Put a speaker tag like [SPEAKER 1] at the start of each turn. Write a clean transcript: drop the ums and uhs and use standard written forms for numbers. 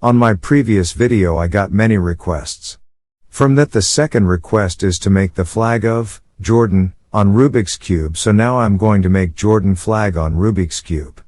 [SPEAKER 1] On my previous video I got many requests. From that the second request is to make the flag of Jordan on Rubik's Cube, so now I'm going to make Jordan flag on Rubik's Cube.